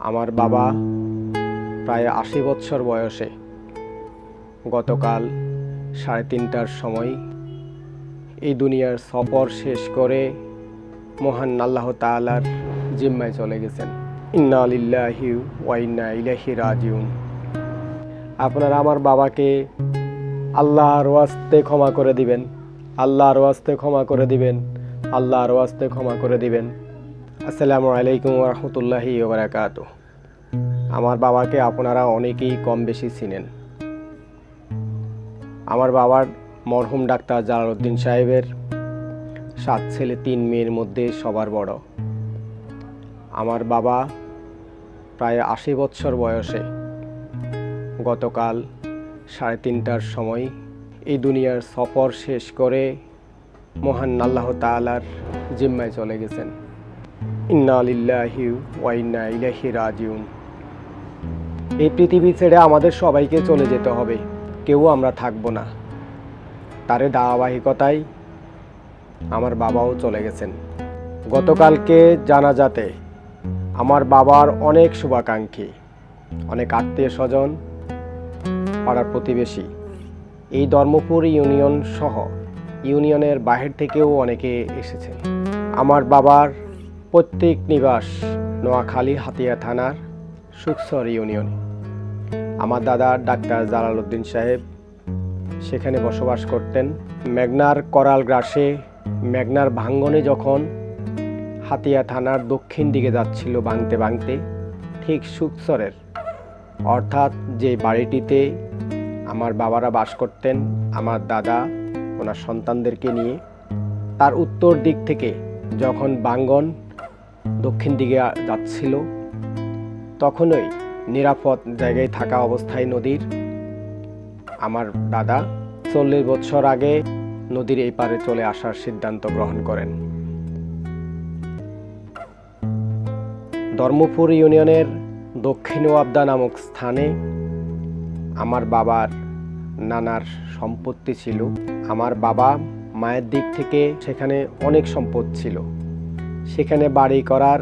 আমার বাবা প্রায় ৮০ বছর বয়সে গতকাল ৩:৩০টার সময় এই দুনিয়ার সফর শেষ করে মহান আল্লাহ তাআলার জিম্মায় চলে গেছেন। ইন্না লিল্লাহি ওয়া ইন্না ইলাইহি রাজিউন। আপনারা আমার বাবাকে আল্লাহর ওয়াস্তে ক্ষমা করে দিবেন, আল্লাহর ওয়াস্তে ক্ষমা করে দিবেন, আল্লাহর ওয়াস্তে ক্ষমা করে দিবেন। আসসালামু আলাইকুম ওয়া রাহমাতুল্লাহি ওয়া বারাকাতুহু। আমার বাবাকে আপনারা অনেকেই কম বেশি চিনেন। আমার বাবার মরহুম ডাক্তার জালালউদ্দিন সাহেবের 7 ছেলে 3 মেয়ের মধ্যে সবার বড়। আমার বাবা প্রায় ৮০ বছর বয়সে গতকাল ৩:৩০টার সময় এই দুনিয়ার সফর শেষ করে মহান আল্লাহ তাআলার জিম্মায় চলে গেছেন। ইন্না লিল্লাহি ওয়া ইন্না ইলাইহি রাজিউন। এই পৃথিবী ছেড়ে আমাদের সবাইকে চলে যেতে হবে, কেউ আমরা থাকবো না। তারে ধারাবাহিকতায় আমার বাবাও চলে গেছেন। গতকালকে জানাজাতে আমার বাবার অনেক শুভাকাঙ্ক্ষী, অনেক আত্মীয় স্বজন, পাড়ার প্রতিবেশী, এই ধর্মপুর ইউনিয়ন সহ ইউনিয়নের বাহির থেকেও অনেকে এসেছে। আমার বাবার প্রত্যেক নিবাস নোয়াখালী হাতিয়া থানার সুকসর ইউনিয়নে। আমার দাদা ডাক্তার জালালউদ্দিন সাহেব সেখানে বসবাস করতেন। মেঘনার করাল গ্রাসে মেঘনার ভাঙ্গনে যখন হাতিয়া থানার দক্ষিণ দিকে যাচ্ছিল ভাঙতে ভাঙতে, ঠিক সুকসরের অর্থাৎ যে বাড়িটিতে আমার বাবারা বাস করতেন, আমার দাদা ওনার সন্তানদেরকে নিয়ে, তার উত্তর দিক থেকে যখন ভাঙ্গন দক্ষিণ দিকে যাচ্ছিল, তখনই নিরাপদ জায়গায় থাকা অবস্থায় নদীর আমার দাদা 40 বছর আগে নদীর এই পারে চলে আসার সিদ্ধান্ত গ্রহণ করেন। ধর্মপুর ইউনিয়নের দক্ষিণ ওয়াবদা নামক স্থানে আমার বাবার নানার সম্পত্তি ছিল। আমার বাবা মায়ের দিক থেকে সেখানে অনেক সম্পদ ছিল। সেখানে বাড়ি করার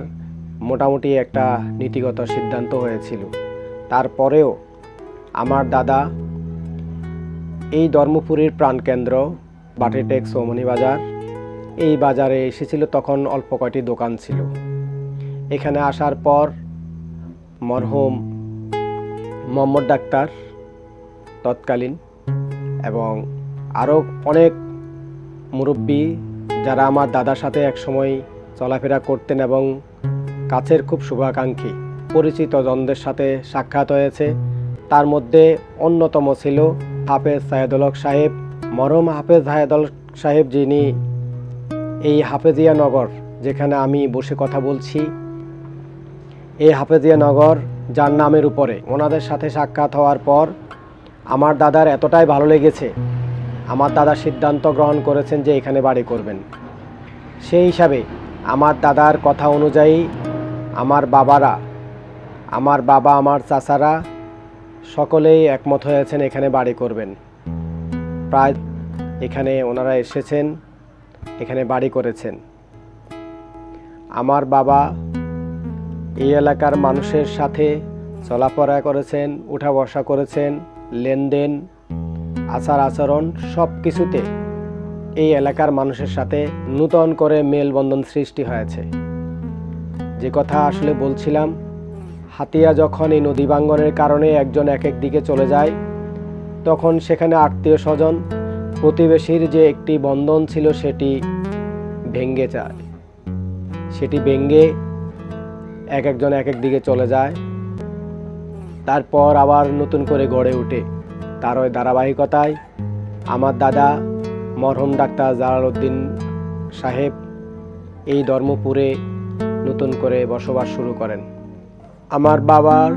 মোটামুটি একটা নীতিগত সিদ্ধান্ত হয়েছিল। তারপরেও আমার দাদা এই ধর্মপুরের প্রাণকেন্দ্র বাটিটেক চৌমনি বাজার, এই বাজারে এসেছিল। তখন অল্প কয়টি দোকান ছিল। এখানে আসার পর মরহুম মোহাম্মদ ডাক্তার তৎকালীন এবং আরও অনেক মুরব্বী যারা আমার দাদার সাথে একসময় চলাফেরা করতেন এবং কাছের খুব শুভাকাঙ্ক্ষী পরিচিত জনদের সাথে সাক্ষাৎ হয়েছে। তার মধ্যে অন্যতম ছিল হাফেজ সাহেদুল হক সাহেব। মরহুম হাফেজ সাহেদুল হক সাহেব, যিনি এই হাফেজিয়া নগর যেখানে আমি বসে কথা বলছি, এই হাফেজিয়া নগর যার নামের উপরে, ওনাদের সাথে সাক্ষাৎ হওয়ার পর আমার দাদার এতটাই ভালো লেগেছে, আমার দাদা সিদ্ধান্ত গ্রহণ করেছেন যে এখানে বাড়ি করবেন। সেই হিসাবে আমার দাদার কথা অনুযায়ী আমার বাবারা, আমার বাবা, আমার চাচারা সকলেই একমত হয়েছেন এখানে বাড়ি করবেন। প্রায় এখানে ওনারা এসেছেন, এখানে বাড়ি করেছেন। আমার বাবা এই এলাকার মানুষের সাথে চলাফেরা করেছেন, উঠা বসা করেছেন, লেনদেন, আচার আচরণ সব কিছুতে এই এলাকার মানুষের সাথে নূতন করে মেলবন্ধন সৃষ্টি হয়েছে। যে কথা আসলে বলছিলাম, হাতিয়া যখন এই নদী ভাঙ্গনের কারণে একজন এক এক দিকে চলে যায়, তখন সেখানে আত্মীয় স্বজন প্রতিবেশীর যে একটি বন্ধন ছিল সেটি ভেঙে যায়। সেটি ভেঙে এক একজন এক এক দিকে চলে যায়। তারপর আবার নতুন করে গড়ে ওঠে। তার ওই ধারাবাহিকতায় আমার দাদা মরহুম ডাক্তার জালালউদ্দিন সাহেব এই ধর্মপুরে নতুন করে বসবাস শুরু করেন। আমার বাবার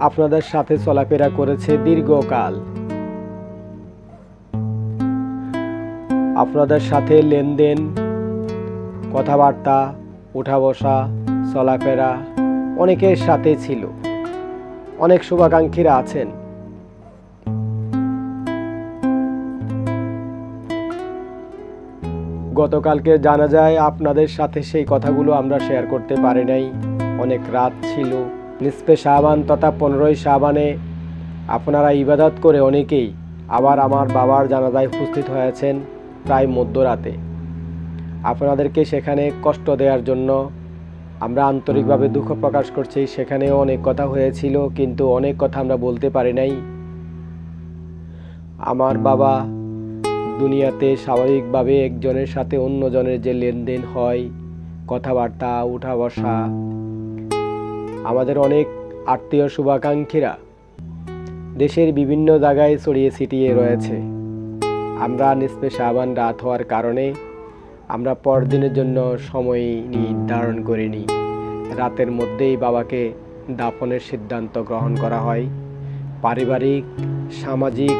আপনাদের সাথে চলাফেরা করেছে দীর্ঘকাল। আপনাদের সাথে লেনদেন, কথাবার্তা, উঠা বসা, চলাফেরা অনেকের সাথে ছিল। অনেক শুভাকাঙ্ক্ষীরা আছেন। গতকালকে জানাজায় আপনাদের সাথে সেই কথাগুলো আমরা শেয়ার করতে পারি নাই। অনেক রাত ছিল, নিসফে শাবান তথা 15ই শাবানে আপনারা ইবাদত করে অনেকেই আবার আমার বাবার জানাজায় উপস্থিত হয়েছেন প্রায় মধ্যরাতে। আপনাদেরকে সেখানে কষ্ট দেওয়ার জন্য আমরা আন্তরিকভাবে দুঃখ প্রকাশ করছি। সেখানেও অনেক কথা হয়েছিল, কিন্তু অনেক কথা আমরা বলতে পারি নাই। আমার বাবা দুনিয়াতে স্বাভাবিকভাবে একজনের সাথে অন্যজনের যে লেনদেন হয়, কথাবার্তা, উঠা বসা, আমাদের অনেক আত্মীয় শুভাকাঙ্ক্ষীরা দেশের বিভিন্ন জায়গায় ছড়িয়ে ছিটিয়ে রয়েছে। আমরা নিসফে শাবান রাত হওয়ার কারণে আমরা পরদিনের জন্য সময় নির্ধারণ করিনি। রাতের মধ্যেই বাবাকে দাফনের সিদ্ধান্ত গ্রহণ করা হয়। পারিবারিক, সামাজিক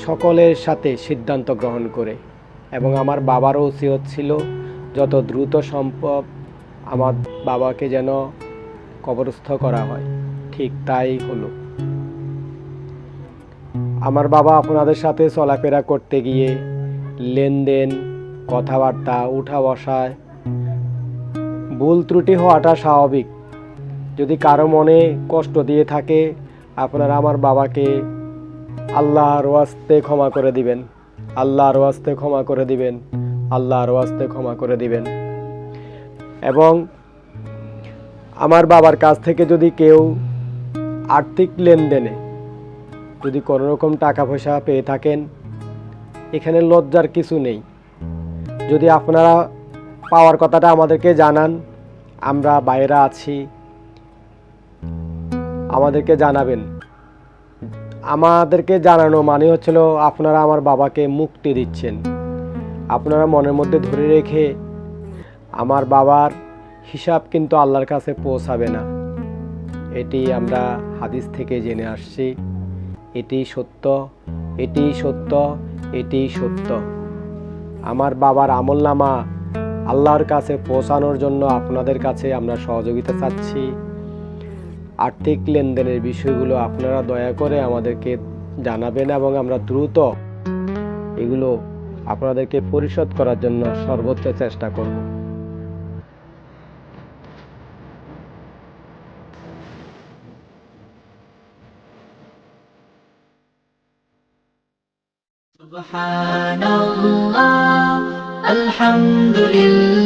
সকলের সাথে সিদ্ধান্ত গ্রহণ করে, এবং আমার বাবারও উচিত ছিল যত দ্রুত সম্ভব আমার বাবাকে যেন কবরস্থ করা হয়। ঠিক তাই হলো। আমার বাবা আপনাদের সাথে চলাফেরা করতে গিয়ে লেনদেন, কথাবার্তা, উঠা বসায় ভুল ত্রুটি হওয়াটা স্বাভাবিক। যদি কারো মনে কষ্ট দিয়ে থাকে, আপনারা আমার বাবাকে আল্লাহর ওয়াস্তে ক্ষমা করে দিবেন, আল্লাহর ওয়াস্তে ক্ষমা করে দিবেন, আল্লাহর ওয়াস্তে ক্ষমা করে দিবেন। এবং আমার বাবার কাছ থেকে যদি কেউ আর্থিক লেনদেনে যদি কোনো রকম টাকা পয়সা পেয়ে থাকেন, এখানে লজ্জার কিছু নেই। যদি আপনারা পাওয়ার কথাটা আমাদেরকে জানান, আমরা বাইরে আছি, আমাদেরকে জানাবেন। আমাদেরকে জানানো মানে হচ্ছিল আপনারা আমার বাবাকে মুক্তি দিচ্ছেন। আপনারা মনের মধ্যে ধরে রেখে আমার বাবার হিসাব কিন্তু আল্লাহর কাছে পৌঁছাবে না। এটি আমরা হাদিস থেকে জেনে আসছি। এটি সত্য, এটি সত্য, এটি সত্য। আমার বাবার আমলনামা আল্লাহর কাছে পৌঁছানোর জন্য আপনাদের কাছে আমরা সহযোগিতা চাচ্ছি। আর্থিক লেনদেনের বিষয়গুলো আপনারা দয়া করে আমাদেরকে জানাবেন, এবং আমরা দ্রুত এগুলো আপনাদেরকে পরিশোধ করার জন্য সর্বোচ্চ চেষ্টা করব। সুবহানাল্লাহ, আলহামদুলিল্লাহ।